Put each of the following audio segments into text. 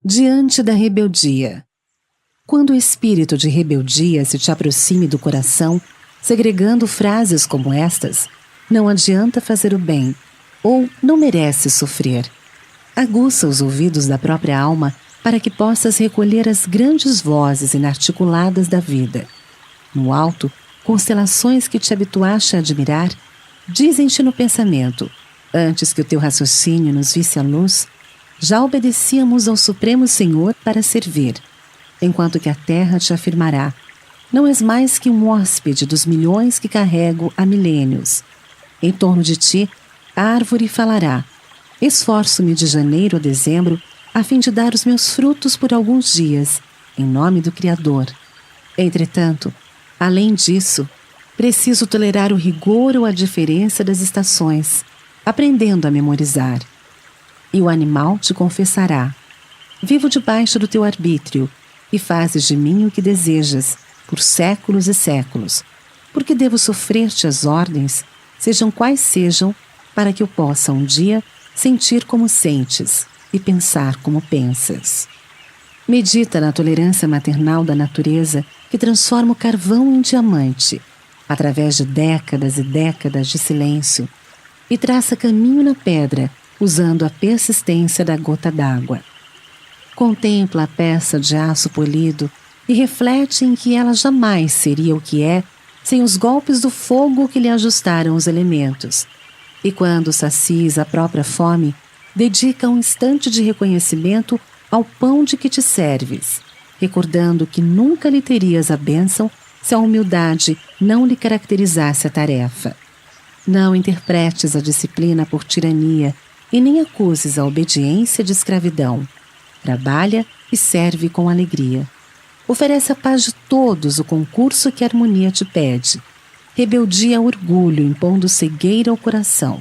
Diante da rebeldia. Quando o espírito de rebeldia se te aproxime do coração, segregando frases como estas, não adianta fazer o bem, ou não merece sofrer. Aguça os ouvidos da própria alma para que possas recolher as grandes vozes inarticuladas da vida. No alto, constelações que te habituaste a admirar, dizem-te no pensamento, antes que o teu raciocínio nos visse a luz, já obedecíamos ao Supremo Senhor para servir, enquanto que a terra te afirmará, não és mais que um hóspede dos milhões que carrego há milênios. Em torno de ti, a árvore falará, esforço-me de janeiro a dezembro a fim de dar os meus frutos por alguns dias, em nome do Criador. Entretanto, além disso, preciso tolerar o rigor ou a diferença das estações, aprendendo a memorizar. E o animal te confessará, vivo debaixo do teu arbítrio, e fazes de mim o que desejas, por séculos e séculos, porque devo sofrer-te as ordens, sejam quais sejam, para que eu possa um dia sentir como sentes e pensar como pensas. Medita na tolerância maternal da natureza que transforma o carvão em diamante, através de décadas e décadas de silêncio, e traça caminho na pedra, usando a persistência da gota d'água. Contempla a peça de aço polido e reflete em que ela jamais seria o que é sem os golpes do fogo que lhe ajustaram os elementos. E quando sacies a própria fome, dedica um instante de reconhecimento ao pão de que te serves, recordando que nunca lhe terias a bênção se a humildade não lhe caracterizasse a tarefa. Não interpretes a disciplina por tirania e nem acuses a obediência de escravidão. Trabalha e serve com alegria. Oferece a paz de todos o concurso que a harmonia te pede. Rebeldia ao orgulho, impondo cegueira ao coração.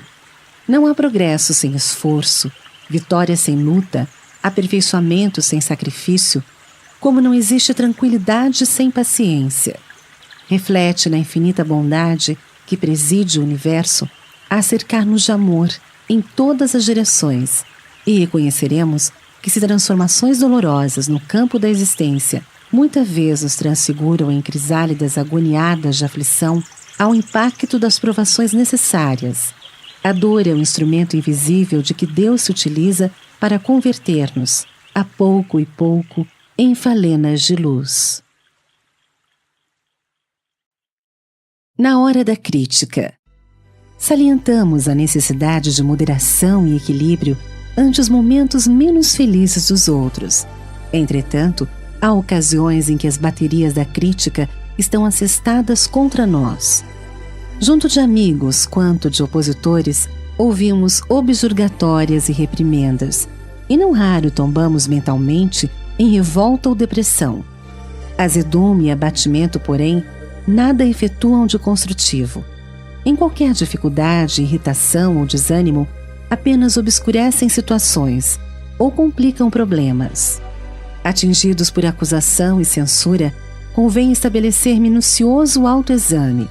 Não há progresso sem esforço, vitória sem luta, aperfeiçoamento sem sacrifício, como não existe tranquilidade sem paciência. Reflete na infinita bondade que preside o universo a cercar-nos de amor em todas as direções, e reconheceremos que se transformações dolorosas no campo da existência muitas vezes nos transfiguram em crisálidas agoniadas de aflição ao impacto das provações necessárias. A dor é o instrumento invisível de que Deus se utiliza para converter-nos, a pouco e pouco, em falenas de luz. Na hora da crítica, salientamos a necessidade de moderação e equilíbrio ante os momentos menos felizes dos outros. Entretanto, há ocasiões em que as baterias da crítica estão assestadas contra nós. Junto de amigos quanto de opositores, ouvimos objurgatórias e reprimendas, e não raro tombamos mentalmente em revolta ou depressão. Azedume e abatimento, porém, nada efetuam de construtivo. Em qualquer dificuldade, irritação ou desânimo, apenas obscurecem situações ou complicam problemas. Atingidos por acusação e censura, convém estabelecer minucioso autoexame.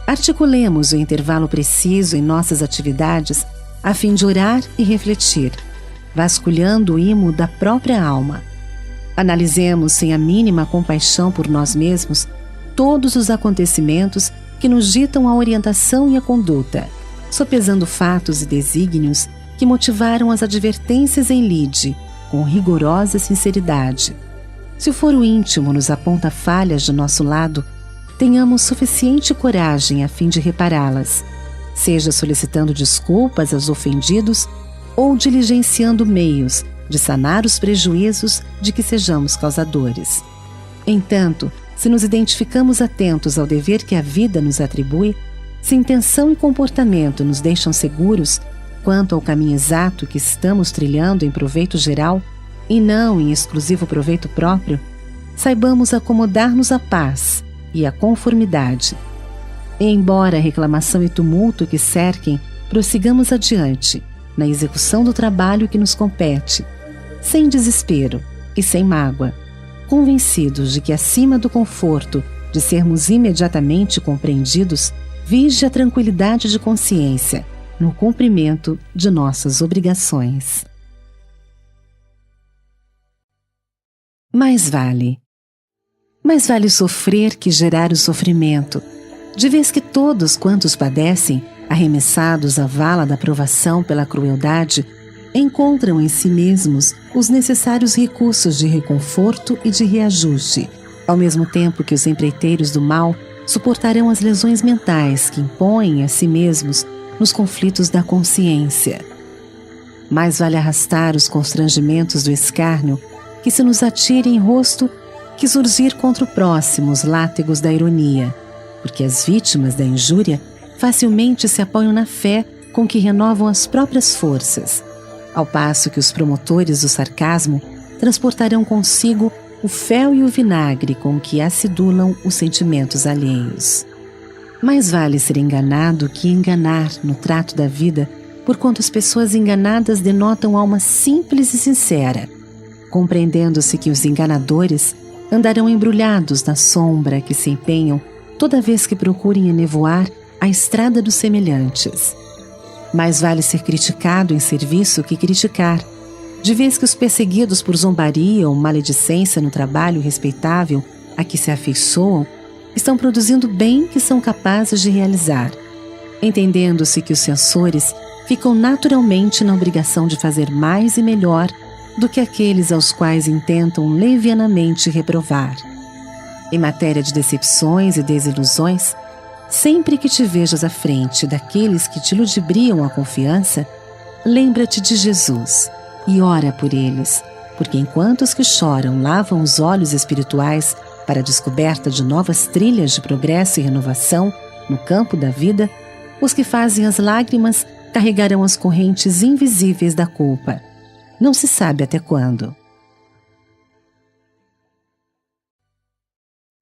Articulemos o intervalo preciso em nossas atividades a fim de orar e refletir, vasculhando o imo da própria alma. Analisemos sem a mínima compaixão por nós mesmos todos os acontecimentos que nos ditam a orientação e a conduta, sopesando fatos e desígnios que motivaram as advertências em lide, com rigorosa sinceridade. Se o foro íntimo nos aponta falhas de nosso lado, tenhamos suficiente coragem a fim de repará-las, seja solicitando desculpas aos ofendidos ou diligenciando meios de sanar os prejuízos de que sejamos causadores. Entanto, se nos identificamos atentos ao dever que a vida nos atribui, se intenção e comportamento nos deixam seguros quanto ao caminho exato que estamos trilhando em proveito geral e não em exclusivo proveito próprio, saibamos acomodar-nos à paz e à conformidade. E embora a reclamação e tumulto que cerquem, prossigamos adiante, na execução do trabalho que nos compete, sem desespero e sem mágoa, convencidos de que acima do conforto de sermos imediatamente compreendidos, vige a tranquilidade de consciência no cumprimento de nossas obrigações. Mais vale. Mais vale sofrer que gerar o sofrimento, de vez que todos quantos padecem, arremessados à vala da provação pela crueldade, encontram em si mesmos os necessários recursos de reconforto e de reajuste, ao mesmo tempo que os empreiteiros do mal suportarão as lesões mentais que impõem a si mesmos nos conflitos da consciência. Mais vale arrastar os constrangimentos do escárnio que se nos atire em rosto que surgir contra o próximo os látegos da ironia, porque as vítimas da injúria facilmente se apoiam na fé com que renovam as próprias forças, ao passo que os promotores do sarcasmo transportarão consigo o fel e o vinagre com que acidulam os sentimentos alheios. Mais vale ser enganado que enganar no trato da vida, porquanto as pessoas enganadas denotam alma simples e sincera, compreendendo-se que os enganadores andarão embrulhados na sombra que se empenham toda vez que procurem enevoar a estrada dos semelhantes. Mais vale ser criticado em serviço que criticar, de vez que os perseguidos por zombaria ou maledicência no trabalho respeitável a que se afeiçoam estão produzindo bem que são capazes de realizar, entendendo-se que os censores ficam naturalmente na obrigação de fazer mais e melhor do que aqueles aos quais intentam levianamente reprovar. Em matéria de decepções e desilusões, sempre que te vejas à frente daqueles que te ludibriam a confiança, lembra-te de Jesus e ora por eles, porque enquanto os que choram lavam os olhos espirituais para a descoberta de novas trilhas de progresso e renovação no campo da vida, os que fazem as lágrimas carregarão as correntes invisíveis da culpa. Não se sabe até quando.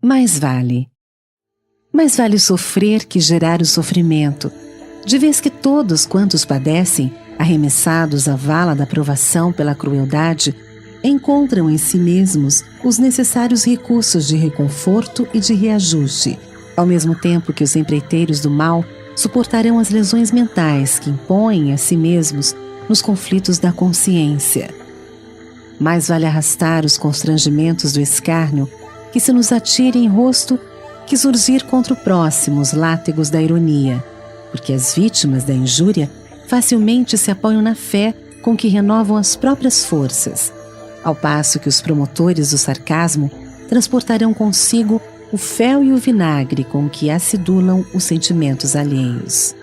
Mais vale. Mais vale sofrer que gerar o sofrimento, de vez que todos quantos padecem, arremessados à vala da provação pela crueldade, encontram em si mesmos os necessários recursos de reconforto e de reajuste, ao mesmo tempo que os empreiteiros do mal suportarão as lesões mentais que impõem a si mesmos nos conflitos da consciência. Mais vale arrastar os constrangimentos do escárnio que se nos atire em rosto que surgir contra o próximo os látegos da ironia, porque as vítimas da injúria facilmente se apoiam na fé com que renovam as próprias forças, ao passo que os promotores do sarcasmo transportarão consigo o fel e o vinagre com que acidulam os sentimentos alheios.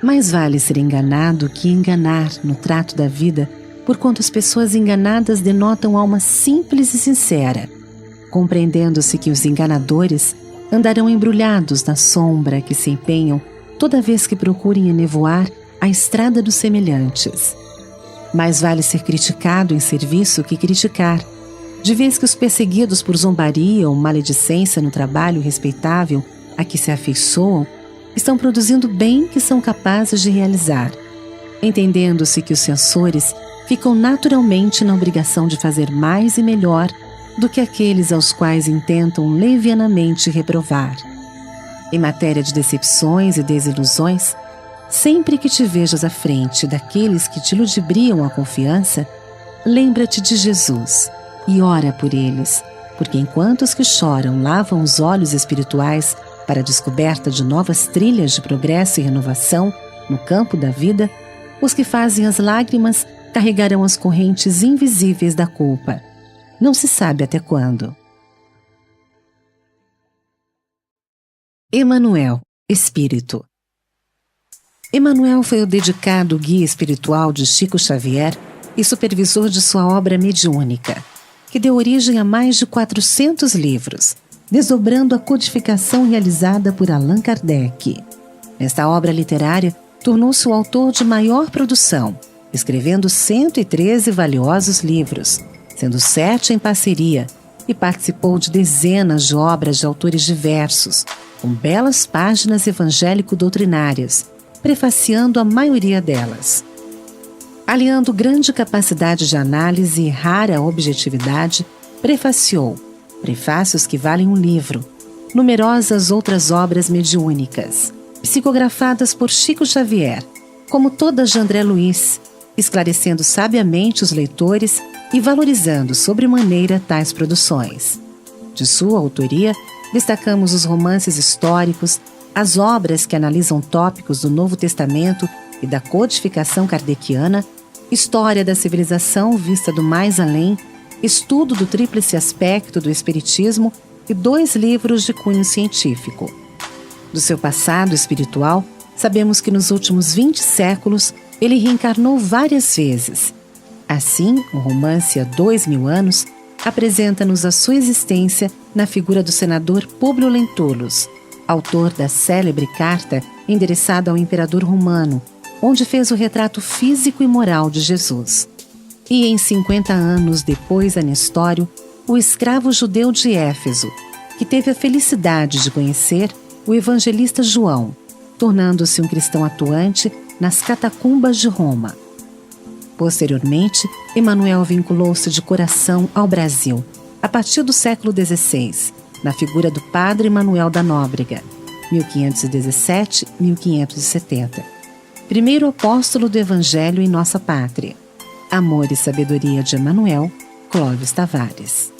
Mais vale ser enganado que enganar no trato da vida, porquanto as pessoas enganadas denotam alma simples e sincera, compreendendo-se que os enganadores andarão embrulhados na sombra que se empenham toda vez que procurem enevoar a estrada dos semelhantes. Mais vale ser criticado em serviço que criticar, de vez que os perseguidos por zombaria ou maledicência no trabalho respeitável a que se afeiçoam estão produzindo bem que são capazes de realizar, entendendo-se que os censores ficam naturalmente na obrigação de fazer mais e melhor do que aqueles aos quais intentam levianamente reprovar. Em matéria de decepções e desilusões, sempre que te vejas à frente daqueles que te ludibriam a confiança, lembra-te de Jesus e ora por eles, porque enquanto os que choram lavam os olhos espirituais para a descoberta de novas trilhas de progresso e renovação no campo da vida, os que fazem as lágrimas carregarão as correntes invisíveis da culpa. Não se sabe até quando. Emanuel, Espírito. Emanuel foi o dedicado guia espiritual de Chico Xavier e supervisor de sua obra mediúnica, que deu origem a mais de 400 livros, desdobrando a codificação realizada por Allan Kardec. Nesta obra literária, tornou-se o autor de maior produção, escrevendo 113 valiosos livros, sendo 7 em parceria, e participou de dezenas de obras de autores diversos, com belas páginas evangélico-doutrinárias, prefaciando a maioria delas. Aliando grande capacidade de análise e rara objetividade, prefaciou prefácios que valem um livro, numerosas outras obras mediúnicas, psicografadas por Chico Xavier, como todas de André Luiz, esclarecendo sabiamente os leitores e valorizando sobremaneira tais produções. De sua autoria, destacamos os romances históricos, as obras que analisam tópicos do Novo Testamento e da codificação kardeciana, história da civilização vista do mais além, estudo do tríplice aspecto do espiritismo e 2 livros de cunho científico. Do seu passado espiritual, sabemos que nos últimos 20 séculos ele reencarnou várias vezes. Assim, o romance Há 2000 anos apresenta-nos a sua existência na figura do senador Públio Lentulus, autor da célebre carta endereçada ao imperador romano, onde fez o retrato físico e moral de Jesus. E em 50 anos depois a Nestório, o escravo judeu de Éfeso, que teve a felicidade de conhecer o evangelista João, tornando-se um cristão atuante nas catacumbas de Roma. Posteriormente, Emmanuel vinculou-se de coração ao Brasil, a partir do século XVI, na figura do Padre Manuel da Nóbrega, 1517-1570, primeiro apóstolo do Evangelho em nossa pátria. Amor e Sabedoria de Emmanuel, Clóvis Tavares.